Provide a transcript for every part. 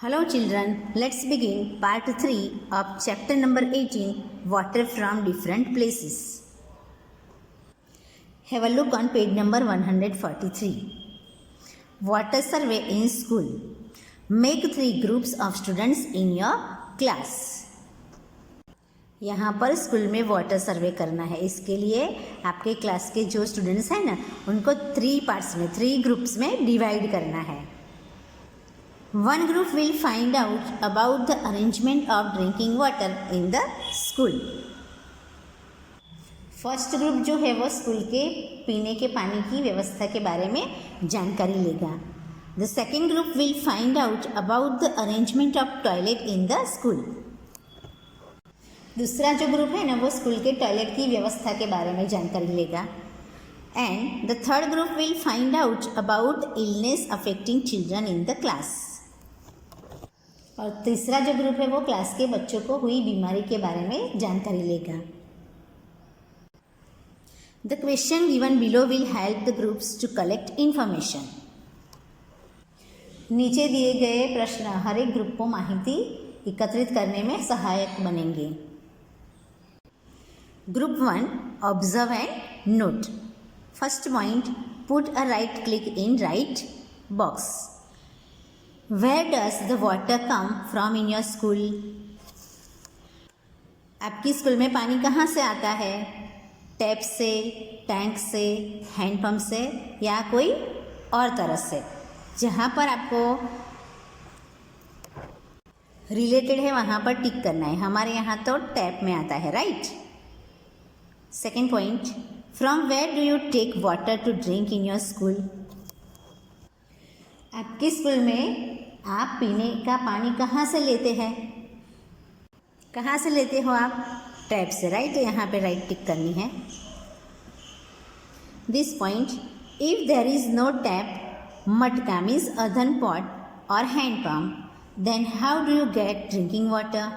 Hello children, let's begin part 3 of chapter number 18, Water from Different Places. Have a look on page number 143. Water survey in school. Make 3 groups of students in your class. यहाँ पर school में water सर्वे करना है. इसके लिए आपके class के जो स्टूडेंट्स हैं ना, उनको 3 पार्ट्स में 3 ग्रुप्स में डिवाइड करना है. One group will find out about the arrangement of drinking water in the school. First group जो है वो स्कूल के पीने के पानी की व्यवस्था के बारे में जानकारी लेगा. The second group will find out about the arrangement of toilet in the school. दूसरा जो ग्रुप है ना वो स्कूल के टॉयलेट की व्यवस्था के बारे में जानकारी लेगा. And the third group will find out about illness affecting children in the class. और तीसरा जो ग्रुप है वो क्लास के बच्चों को हुई बीमारी के बारे में जानकारी लेगा. The question given below will help the groups to collect information. नीचे दिए गए प्रश्न हर एक ग्रुप को माहिती एकत्रित करने में सहायक बनेंगे. Group 1 observe and note. First point, put a right click in right box. Where does the water come from in your school? आपकी स्कूल में पानी कहाँ से आता है? टैप से, टैंक से, हैंडपम्प से या कोई और तरह से. जहाँ पर आपको रिलेटेड है वहाँ पर टिक करना है. हमारे यहाँ तो टैप में आता है, right. Second point, from where do you take water to drink in your school. आपके स्कूल में आप पीने का पानी कहाँ से लेते हैं? कहाँ से लेते हो आप? टैप से, राइट. तो यहाँ पे राइट टिक करनी है. This point, if there is no tap, matka means earthen pot और hand pump, then how do you get drinking water.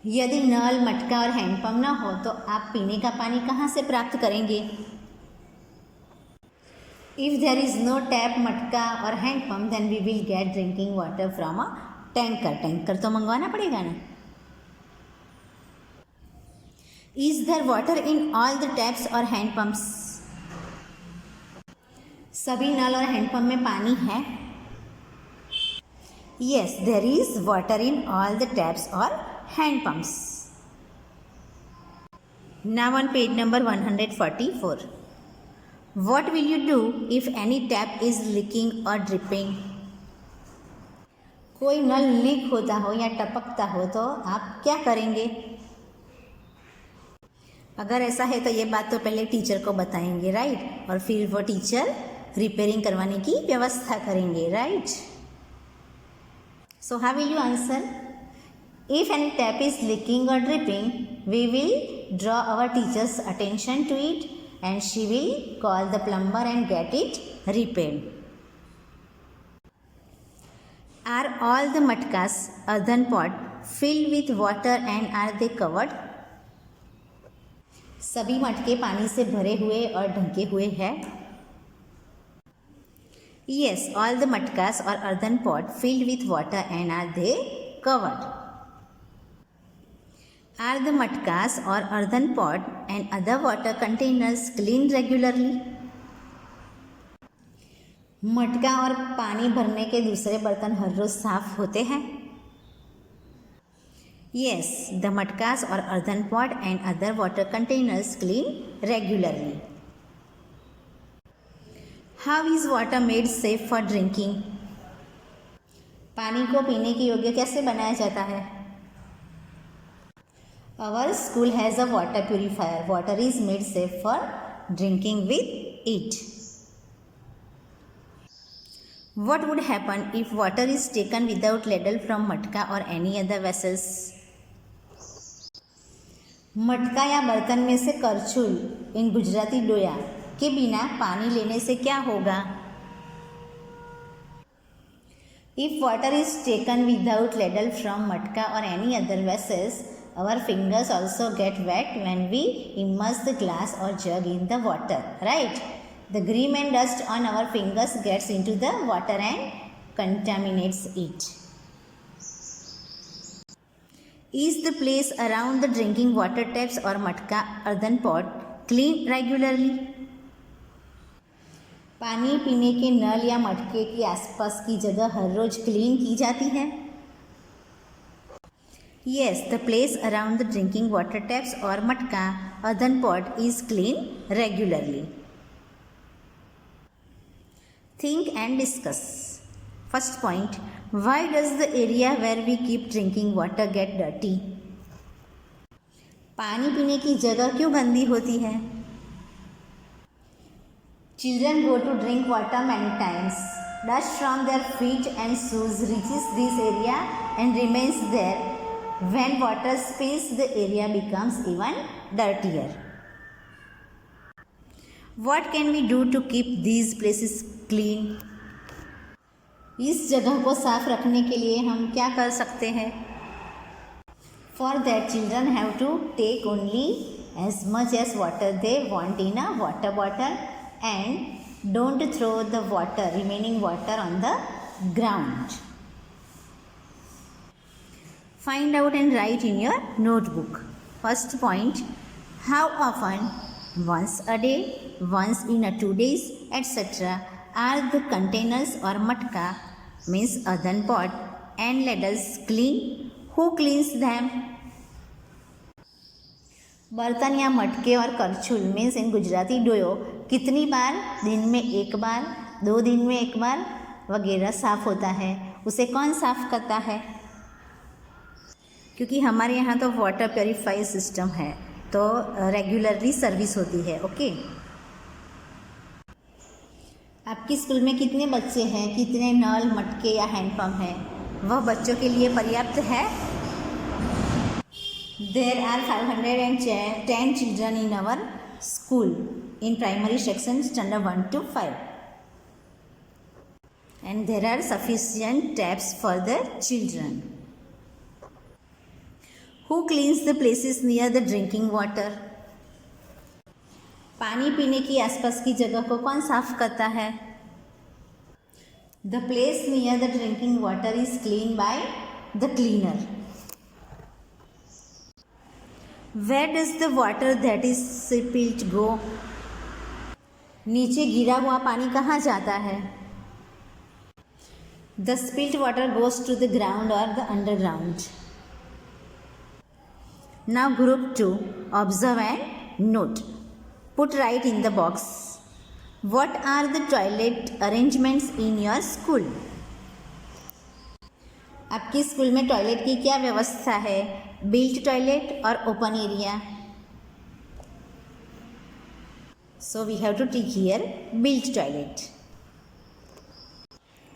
यदि नल, मटका और हैंड पंप ना हो तो आप पीने का पानी कहाँ से प्राप्त करेंगे? If there is no tap, मटका और hand pump, then we will get drinking water from a tanker. Tanker तो मंगवाना पड़ेगा ना. Is there water in all the taps or hand pumps? सभी नल और हैंड पंप में पानी है. Yes, there is water in all the taps or hand pumps. Now on page number 144. What will you do if any tap is leaking or dripping? कोई नल leak होता हो या टपकता हो तो आप क्या करेंगे? अगर ऐसा है तो ये बात तो पहले टीचर को बताएंगे, राइट. और फिर वो टीचर रिपेयरिंग करवाने की व्यवस्था करेंगे, right. So how will you answer? If any tap is leaking or dripping, we will draw our teacher's attention to it and she will call the plumber and get it repaired. Are all the matkas, earthen pot, filled with water and are they covered? सभी मटके पानी से भरे हुए और ढके हुए हैं. Yes, all the matkas or earthen pot filled with water and are they covered? Are the matkas or earthen pot and other water containers cleaned regularly? मटका और पानी भरने के दूसरे बर्तन हर रोज साफ होते हैं. Yes, the matkas or earthen pot and other water containers clean regularly. How is water made safe for drinking? पानी को पीने के योग्य कैसे बनाया जाता है? Our school has a water purifier. Water is made safe for drinking with it. What would happen if water is taken without ladle from matka or any other vessels? मटका या बर्तन में से करछुल, इन गुजराती डोया के बिना पानी लेने से क्या होगा? If water is taken without ladle from matka or any other vessels, our fingers also get wet when we immerse the glass or jug in the water, right. The grime and dust on our fingers gets into the water and contaminates it. Is the place around the drinking water taps or matka earthen pot cleaned regularly? पानी पीने के नल या मटके के आसपास की जगह हर रोज clean की जाती है? Yes, the place around the drinking water taps or matka earthen pot is cleaned regularly. Think and discuss. First point, why does the area where we keep drinking water get dirty? पानी पीने की जगह क्यों गंदी होती है? Children go to drink water many times. Dust from their feet and shoes reaches this area and remains there. When water spills, the area becomes even dirtier. What can we do to keep these places clean? इस जगह को साफ रखने के लिए हम क्या कर सकते हैं? For that, children have to take only as much as water they want in a water bottle and don't throw the remaining water on the ground. Find out and write in your notebook. First point, how often? Once a day, once in a 2 days, etc. are the containers or matka, means earthen pot and ladles clean? Who cleans them? बर्तन या मटके और करछुल means in Gujarati डोयो कितनी बार, दिन में एक बार, 2 दिन में एक बार वगैरह साफ होता है? उसे कौन साफ करता है? क्योंकि हमारे यहाँ तो वाटर प्योरीफाई सिस्टम है, तो रेगुलरली सर्विस होती है. ओके. आपकी स्कूल में कितने बच्चे हैं, कितने नल, मटके या हैंडपम्प हैं, वह बच्चों के लिए पर्याप्त है? There are 510 children in our school in primary section standard 1 to 5 and there are sufficient taps for the children. Who cleans the places near the drinking water? पानी पीने की आसपास की जगह को कौन साफ करता है? The place near the drinking water is cleaned by the cleaner. Where does the water that is spilled go? नीचे गिरा हुआ पानी कहाँ जाता है? The spilled water goes to the ground or the underground. Now group 2, observe and note. Put right in the box. What are the toilet arrangements in your school? आपकी school में toilet की क्या व्यवस्था है? बिल्ट टॉयलेट और open area? So we have to take here built toilet.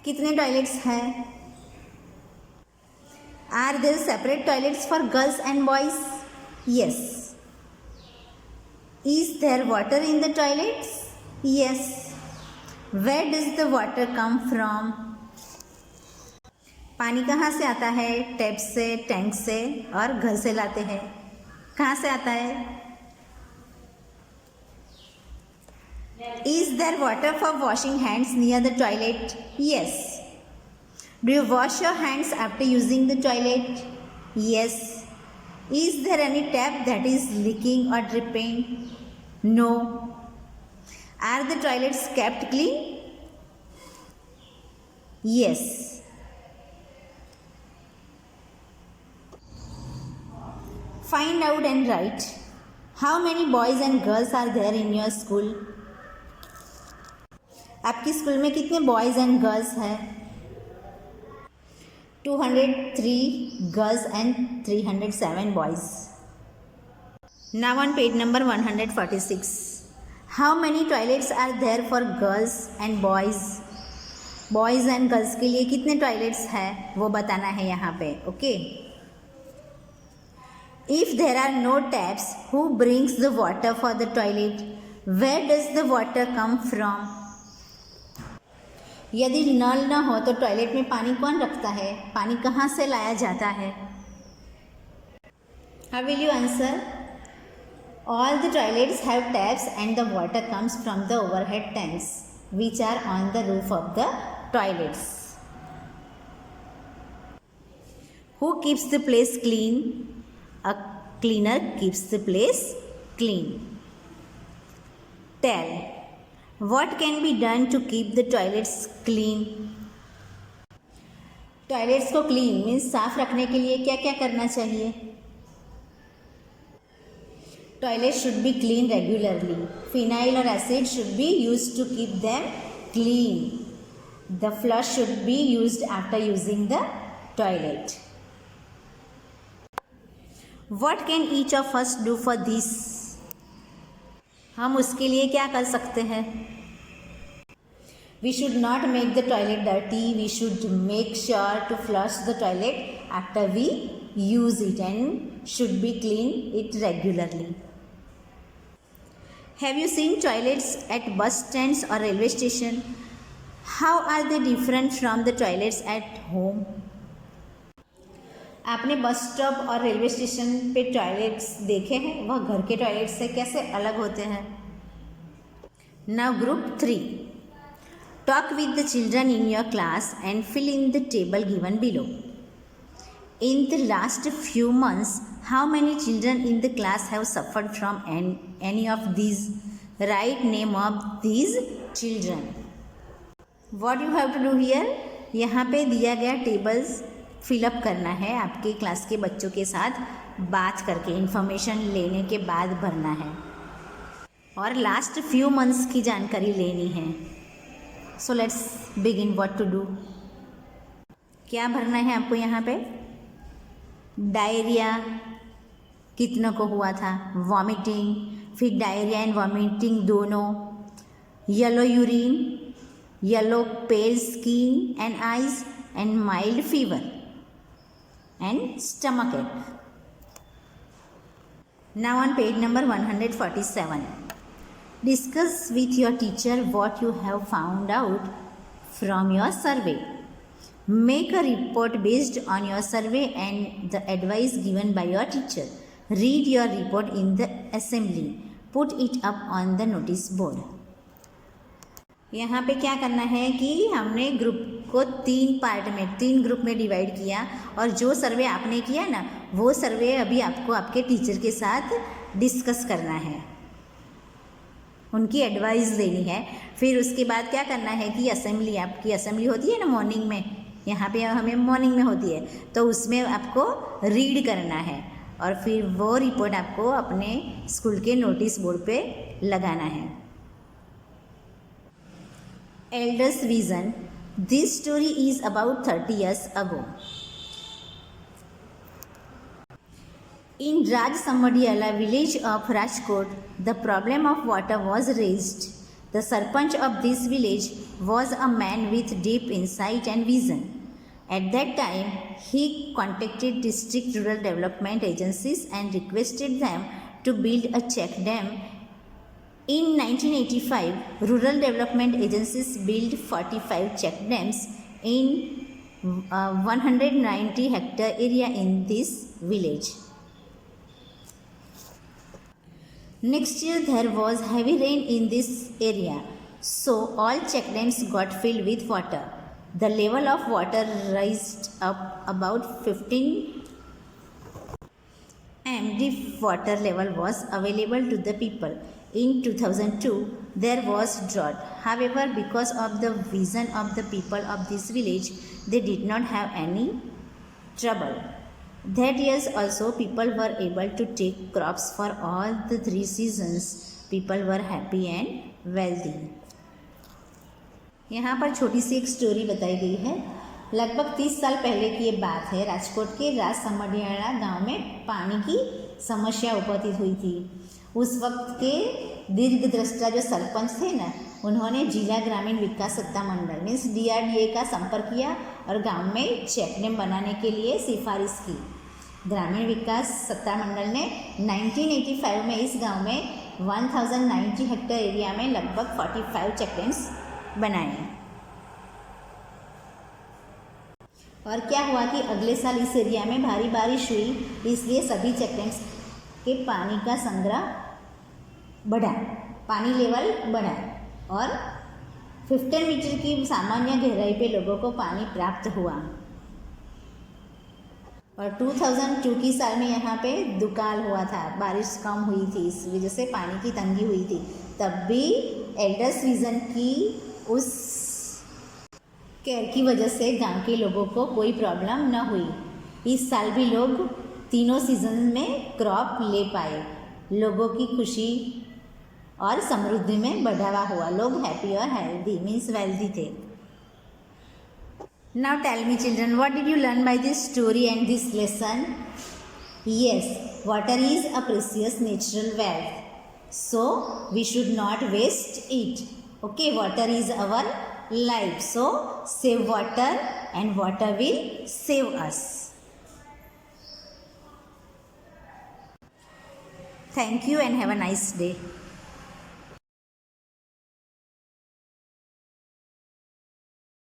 कितने toilets हैं? Are there separate toilets for girls and boys? Yes. Is there water in the toilets? Yes. Where does the water come from? पानी कहाँ से आता है? Tap से, tank से और घर से लाते हैं. कहाँ से आता है? Is there water for washing hands near the toilet? Yes. Do you wash your hands after using the toilet? Yes. Is there any tap that is leaking or dripping? No. Are the toilets kept clean? Yes. Find out and write. How many boys and girls are there in your school? आपकी school में कितने boys and girls हैं? 203 girls and 307 boys. Now on page number 146. How many toilets are there for girls and boys? Boys and girls के लिए कितने toilets हैं वो बताना है यहाँ पे. Okay. If there are no taps, who brings the water for the toilet? Where does the water come from? यदि नल न हो तो टॉयलेट में पानी कौन रखता है? पानी कहाँ से लाया जाता है? How will you answer? All the toilets have taps and the water comes from the overhead tanks which are on the roof of the toilets. Who keeps the place clean? A cleaner keeps the place clean. Tell. What can be done to keep the toilets clean? Toilets को clean means साफ रखने के लिए क्या क्या करना चाहिए? Toilet should be clean regularly. Phenyl और acid should be used to keep them clean. The flush should be used after using the toilet. What can each of us do for this? हम उसके लिए क्या कर सकते हैं? We should not make the toilet dirty. We should make sure to flush the toilet after we use it and should be clean it regularly. Have you seen toilets at bus stands or railway station? How are they different from the toilets at home? आपने bus stop और railway station पे toilets देखे हैं? वह घर के toilet से कैसे अलग होते हैं? Now group 3. Talk with the children in your class and fill in the table given below. In the last few months how many children in the class have suffered from any of these? Write name of these children. What you have to do here? यहाँ पे दिया गया tables fill up करना है. आपके class के बच्चों के साथ बात करके इन्फॉर्मेशन लेने के बाद भरना है और लास्ट फ्यू मंथ्स की जानकारी लेनी है. So let's begin. What to do? क्या भरना है आपको यहाँ पे? डायरिया कितनों को हुआ था? वॉमिटिंग, फिर डायरिया एंड वॉमिटिंग दोनों. Yellow urine, yellow pail skin and eyes and mild fever and stomach ache. Now on page number 147. Discuss with your teacher what you have found out from your survey. Make a report based on your survey and the advice given by your teacher. Read your report in the assembly. Put it up on the notice board. यहाँ पे क्या करना है कि हमने group को 3 group में divide किया और जो सर्वे आपने किया ना वो सर्वे अभी आपको आपके टीचर के साथ डिस्कस करना है, उनकी एडवाइस लेनी है. फिर उसके बाद क्या करना है कि असेंबली, आपकी असेंबली होती है ना मॉर्निंग में, यहाँ पे हमें मॉर्निंग में होती है, तो उसमें आपको रीड करना है और फिर वो रिपोर्ट आपको अपने स्कूल के नोटिस बोर्ड पे लगाना है. Elder's vision. This story is about 30 years ago. In Rajsamadiala village of Rajkot, the problem of water was raised. The sarpanch of this village was a man with deep insight and vision. At that time, he contacted district rural development agencies and requested them to build a check dam. In 1985, rural development agencies built 45 check dams in 190 hectare area in this village. Next year there was heavy rain in this area, so all check dams got filled with water. The level of water raised up about 15 m. Deep water level was available to the people. In 2002, there was drought. However, because of the vision of the people of this village, they did not have any trouble. That year also, people were able to take crops for all the 3 seasons. People were happy and wealthy. यहाँ पर छोटी सी एक story बताई गई है. लगभग 30 साल पहले की ये बात है. राजकोट के राजसमडियाला गांव में पानी की समस्या उपस्थित हुई थी. उस वक्त के दीर्घदृष्टा जो सरपंच थे ना, उन्होंने जिला ग्रामीण विकास सत्ता मंडल मीन्स DRDA का संपर्क किया और गांव में चेक डैम बनाने के लिए सिफारिश की. ग्रामीण विकास सत्ता मंडल ने 1985 में इस गांव में 1090 हेक्टेयर एरिया में लगभग 45 चेक डैम्स बनाए. और क्या हुआ कि अगले साल इस एरिया में भारी बारिश हुई, इसलिए सभी चेक डैम्स के पानी का संग्रह बढ़ा, पानी लेवल बढ़ा और 15 मीटर की सामान्य गहराई पे लोगों को पानी प्राप्त हुआ. और 2002 की साल में यहाँ पे दुकाल हुआ था, बारिश कम हुई थी, इस वजह से पानी की तंगी हुई थी। तब भी एल्डर सीजन की उस केयर की वजह से गांव के लोगों को कोई प्रॉब्लम न हुई। इस साल भी लोग तीनों सीजन में क्रॉप ले पाए। लोगों की खुशी और समृद्धि में बढ़ावा हुआ। लोग हैप्पी और हेल्दी मीन्स वेल्दी थे। Now tell me children, what did you learn by this story and this lesson? Yes, water is a precious natural wealth. So we should not waste it. Okay, water is our life. So save water and water will save us. Thank you and have a nice day.